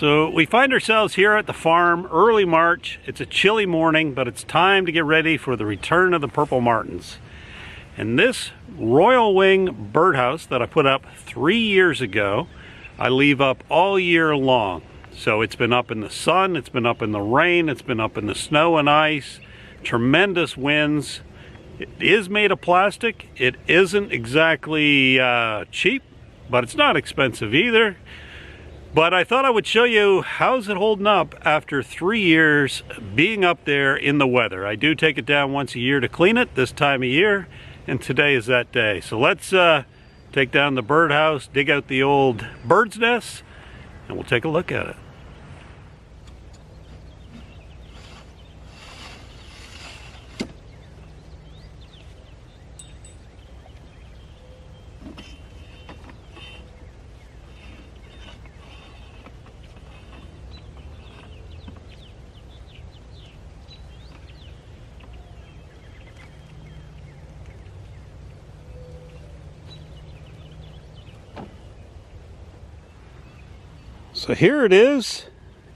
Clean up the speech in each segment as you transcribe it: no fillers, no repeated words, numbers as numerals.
So we find ourselves here at the farm early March. It's a chilly morning, but it's time to get ready for the return of the purple martins. And this Royal Wing birdhouse that I put up 3 years ago, I leave up all year long. So it's been up in the sun, it's been up in the rain, it's been up in the snow and ice, tremendous winds. It is made of plastic. It isn't exactly cheap, but it's not expensive either. But I thought I would show you how's it holding up after 3 years being up there in the weather. I do take it down once a year to clean it this time of year, and today is that day. So let's take down the birdhouse, dig out the old bird's nests, and we'll take a look at it. So here it is.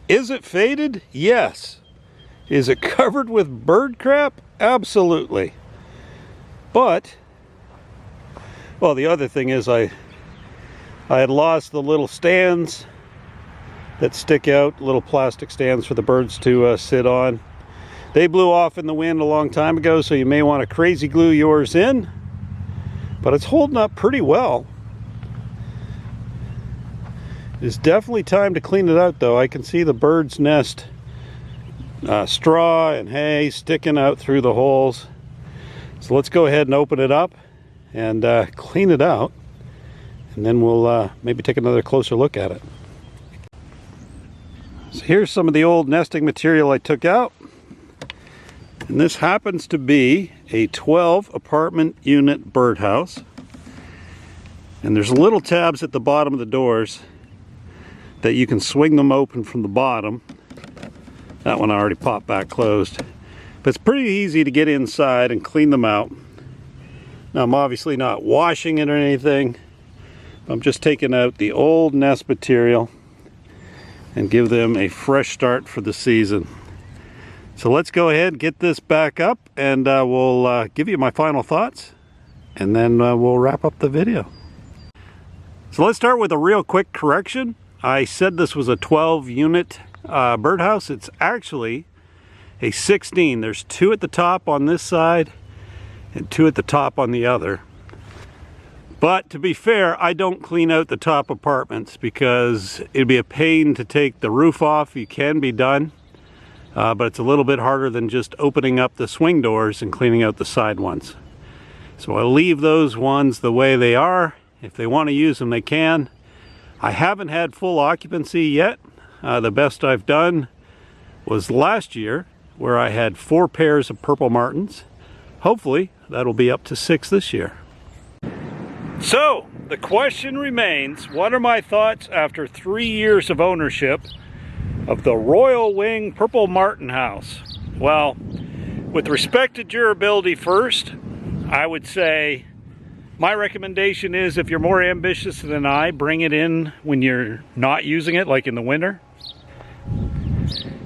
Is it faded? Yes. Is it covered with bird crap? Absolutely. But, well, the other thing is I had lost the little stands that stick out, little plastic stands for the birds to sit on. They blew off in the wind a long time ago, so you may want to crazy glue yours in. But it's holding up pretty well. It's definitely time to clean it out, though. I can see the bird's nest straw and hay sticking out through the holes. So let's go ahead and open it up and clean it out, and then we'll maybe take another closer look at it. So here's some of the old nesting material I took out, and this happens to be a 12 apartment unit birdhouse, and there's little tabs at the bottom of the doors that you can swing them open from the bottom. That one I already popped back closed. But it's pretty easy to get inside and clean them out. Now I'm obviously not washing it or anything. I'm just taking out the old nest material and give them a fresh start for the season. So let's go ahead and get this back up, and we'll give you my final thoughts, and then we'll wrap up the video. So let's start with a real quick correction. I said this was a 12 unit birdhouse. It's actually a 16. There's 2 at the top on this side and 2 at the top on the other. But to be fair, I don't clean out the top apartments because it'd be a pain to take the roof off. You can be done, but it's a little bit harder than just opening up the swing doors and cleaning out the side ones. So I'll leave those ones the way they are. If they want to use them, they can. I haven't had full occupancy yet. The best I've done was last year, where I had 4 pairs of purple martins. Hopefully that'll be up to 6 this year. So the question remains, what are my thoughts after 3 years of ownership of the Royal Wing Purple Martin house? Well, with respect to durability first, I would say my recommendation is, if you're more ambitious than I, bring it in when you're not using it, like in the winter.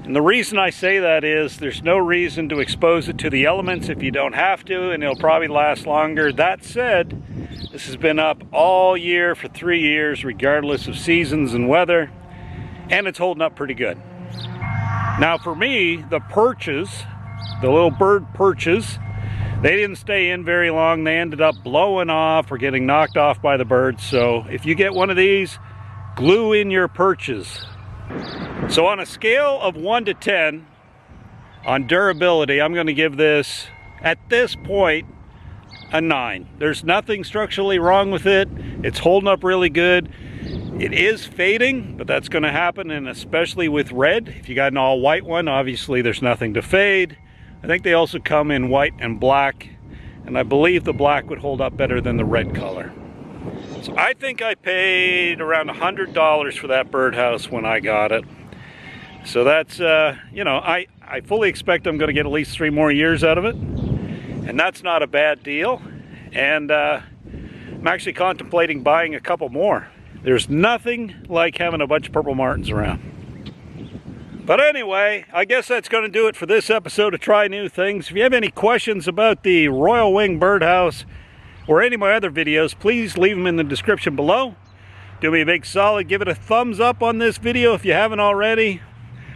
And the reason I say that is there's no reason to expose it to the elements if you don't have to, and it'll probably last longer. That said, this has been up all year for 3 years, regardless of seasons and weather, and it's holding up pretty good. Now for me, the perches, the little bird perches, they didn't stay in very long. They ended up blowing off or getting knocked off by the birds. So if you get one of these, glue in your perches. So on a scale of 1 to 10 on durability, I'm going to give this, at this point, a 9. There's nothing structurally wrong with it. It's holding up really good. It is fading, but that's going to happen, and especially with red. If you got an all white one, obviously there's nothing to fade. I think they also come in white and black, and I believe the black would hold up better than the red color. So I think I paid around $100 for that birdhouse when I got it. So that's, you know, I fully expect I'm going to get at least 3 more years out of it, and that's not a bad deal. And I'm actually contemplating buying a couple more. There's nothing like having a bunch of purple martins around. But anyway, I guess that's going to do it for this episode of Try New Things. If you have any questions about the Royal Wing Birdhouse or any of my other videos, please leave them in the description below. Do me a big solid, give it a thumbs up on this video if you haven't already.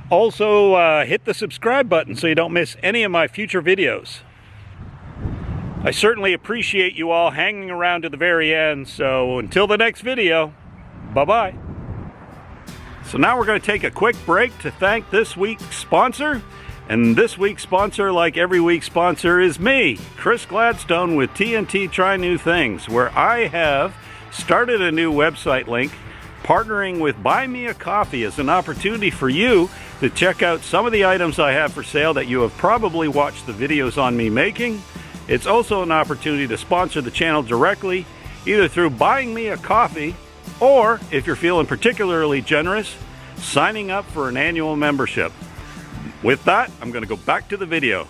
Also, hit the subscribe button so you don't miss any of my future videos. I certainly appreciate you all hanging around to the very end, so until the next video, bye-bye. So now we're going to take a quick break to thank this week's sponsor. And this week's sponsor, like every week's sponsor, is me, Chris Gladstone with TNT Try New Things, where I have started a new website link partnering with Buy Me a Coffee as an opportunity for you to check out some of the items I have for sale that you have probably watched the videos on me making. It's also an opportunity to sponsor the channel directly, either through buying me a coffee, or, if you're feeling particularly generous, signing up for an annual membership. With that, I'm going to go back to the video.